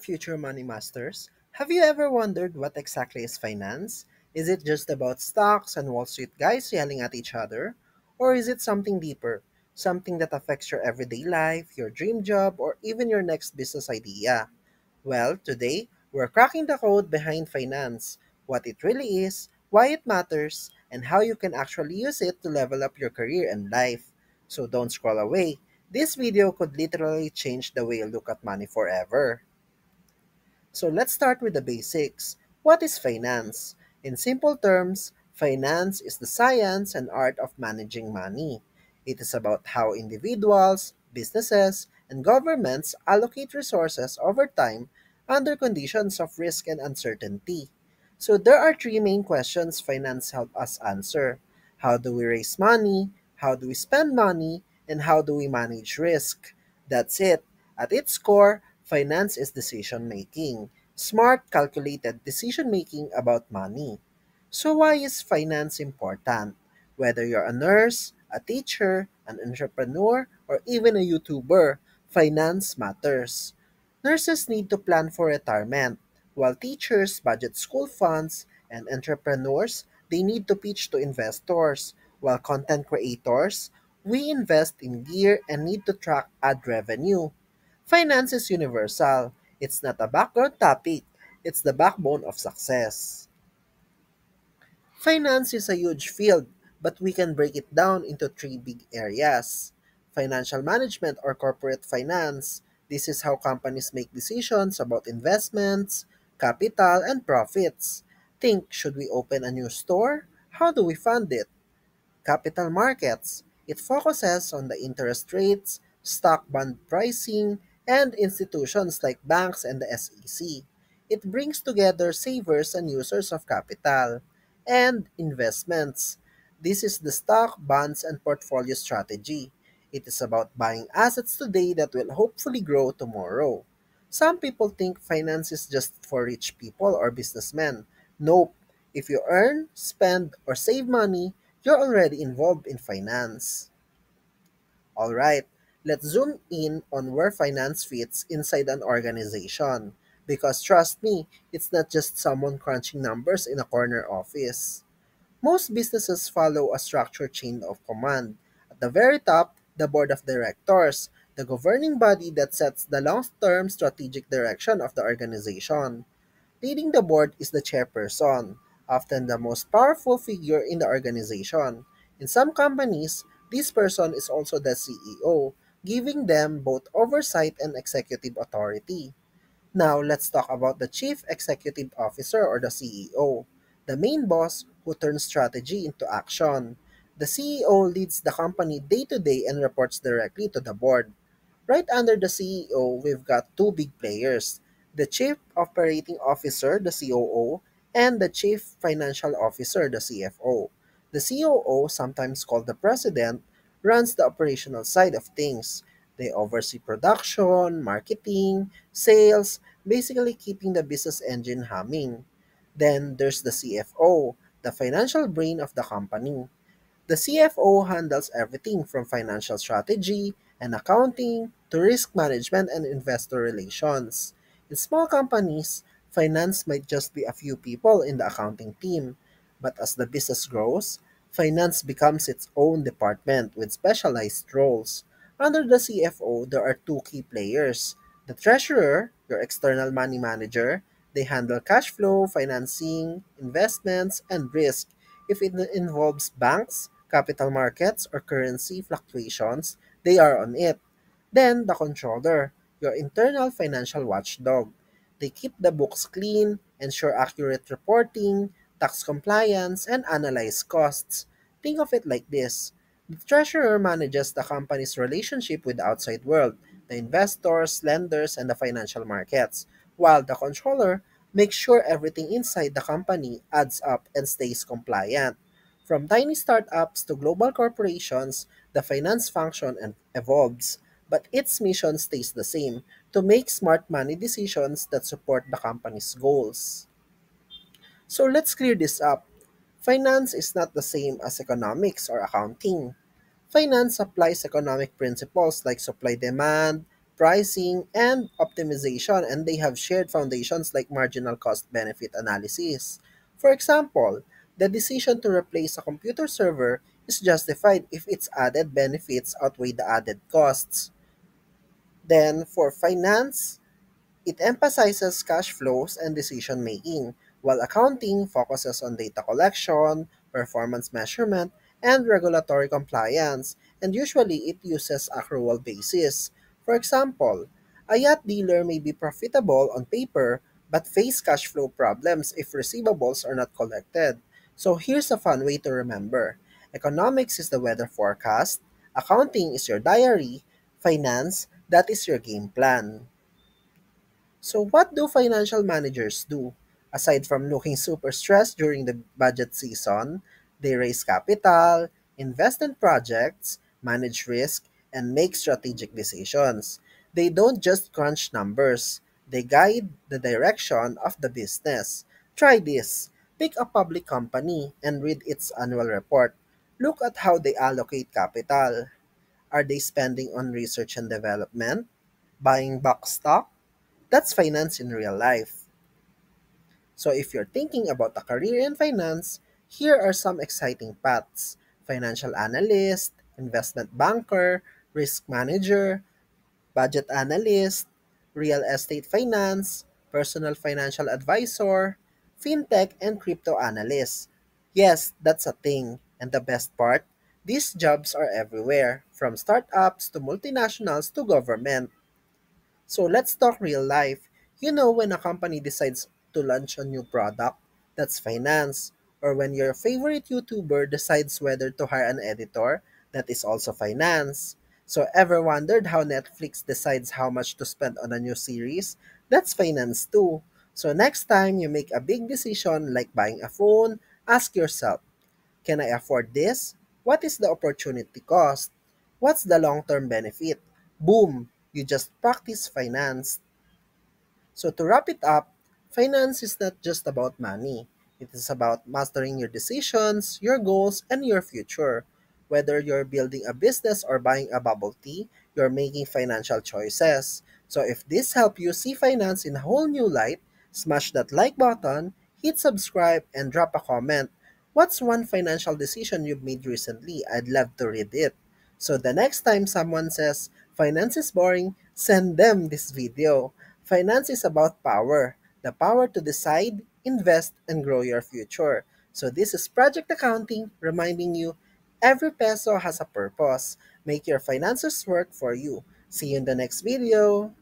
future money masters. Have you ever wondered what exactly is finance? Is it just about stocks and Wall Street guys yelling at each other? Or is it something deeper? Something that affects your everyday life, your dream job, or even your next business idea? Well, today, we're cracking the code behind finance, what it really is, why it matters, and how you can actually use it to level up your career and life. So don't scroll away. This video could literally change the way you look at money forever. So let's start with the basics. What is finance? In simple terms, finance is the science and art of managing money. It is about how individuals, businesses, and governments allocate resources over time under conditions of risk and uncertainty. So there are three main questions finance help us answer. How do we raise money? How do we spend money? And how do we manage risk? That's it. At its core, finance is decision making. Smart, calculated decision making about money. So, why is finance important? Whether you're a nurse, a teacher, an entrepreneur, or even a YouTuber, finance matters. Nurses need to plan for retirement, while teachers budget school funds, and entrepreneurs, they need to pitch to investors, while content creators, we invest in gear and need to track ad revenue. Finance is universal. It's not a background topic, it's the backbone of success. Finance is a huge field, but we can break it down into three big areas. Financial management or corporate finance. This is how companies make decisions about investments, capital, and profits. Think, should we open a new store? How do we fund it? Capital markets. It focuses on the interest rates, stock bond pricing, and institutions like banks and the SEC. It brings together savers and users of capital. And investments. This is the stock, bonds, and portfolio strategy. It is about buying assets today that will hopefully grow tomorrow. Some people think finance is just for rich people or businessmen. Nope. If you earn, spend, or save money, you're already involved in finance. Alright, let's zoom in on where finance fits inside an organization. Because trust me, it's not just someone crunching numbers in a corner office. Most businesses follow a structured chain of command. At the very top, the board of directors, the governing body that sets the long term strategic direction of the organization. Leading the board is the chairperson, often the most powerful figure in the organization. In some companies, this person is also the CEO, giving them both oversight and executive authority. Now, let's talk about the Chief Executive Officer or the CEO, the main boss who turns strategy into action. The CEO leads the company day to day and reports directly to the board. Right under the CEO, we've got two big players, the Chief Operating Officer, the COO, and the Chief Financial Officer, the CFO. The COO, sometimes called the President, runs the operational side of things. They oversee production, marketing, sales, basically keeping the business engine humming. Then there's the CFO, the financial brain of the company. The CFO handles everything from financial strategy and accounting to risk management and investor relations. In small companies, finance might just be a few people in the accounting team, but as the business grows, finance becomes its own department with specialized roles. Under the CFO, there are two key players. The treasurer, your external money manager, they handle cash flow, financing, investments, and risk. If it involves banks, capital markets, or currency fluctuations, they are on it. Then, the controller, your internal financial watchdog. They keep the books clean, ensure accurate reporting, tax compliance, and analyze costs. Think of it like this. The treasurer manages the company's relationship with the outside world, the investors, lenders, and the financial markets, while the controller makes sure everything inside the company adds up and stays compliant. From tiny startups to global corporations, the finance function evolves, but its mission stays the same to make smart money decisions that support the company's goals. So let's clear this up. Finance is not the same as economics or accounting. Finance applies economic principles like supply demand, pricing, and optimization, and they have shared foundations like marginal cost benefit analysis. For example, the decision to replace a computer server is justified if its added benefits outweigh the added costs. Then, for finance, it emphasizes cash flows and decision making, while accounting focuses on data collection, performance measurement, and regulatory compliance, and usually it uses accrual basis. For example, a yacht dealer may be profitable on paper but face cash flow problems if receivables are not collected. So here's a fun way to remember. Economics is the weather forecast, accounting is your diary, finance, that is your game plan. So, what do financial managers do? Aside from looking super stressed during the budget season, they raise capital, invest in projects, manage risk, and make strategic decisions. They don't just crunch numbers, they guide the direction of the business. Try this. Pick a public company and read its annual report. Look at how they allocate capital. Are they spending on research and development? Buying back stock? That's finance in real life. So if you're thinking about a career in finance, here are some exciting paths: financial analyst, investment banker, risk manager, budget analyst, real estate finance, personal financial advisor, fintech, and crypto analyst. Yes, that's a thing. And the best part, these jobs are everywhere, from startups to multinationals to government. So let's talk real life. You know when a company decides to launch a new product, that's finance. Or when your favorite YouTuber decides whether to hire an editor, that is also finance. So ever wondered how Netflix decides how much to spend on a new series? That's finance too. So next time you make a big decision like buying a phone, ask yourself, can I afford this? What is the opportunity cost? What's the long-term benefit? Boom! You just practice finance. So to wrap it up, finance is not just about money. It is about mastering your decisions, your goals, and your future. Whether you're building a business or buying a bubble tea, you're making financial choices. So if this helped you see finance in a whole new light, smash that like button, hit subscribe, and drop a comment. What's one financial decision you've made recently? I'd love to read it. So the next time someone says finance is boring, send them this video. Finance is about power, the power to decide, invest, and grow your future. So this is Project Accounting reminding you every peso has a purpose. Make your finances work for you. See you in the next video.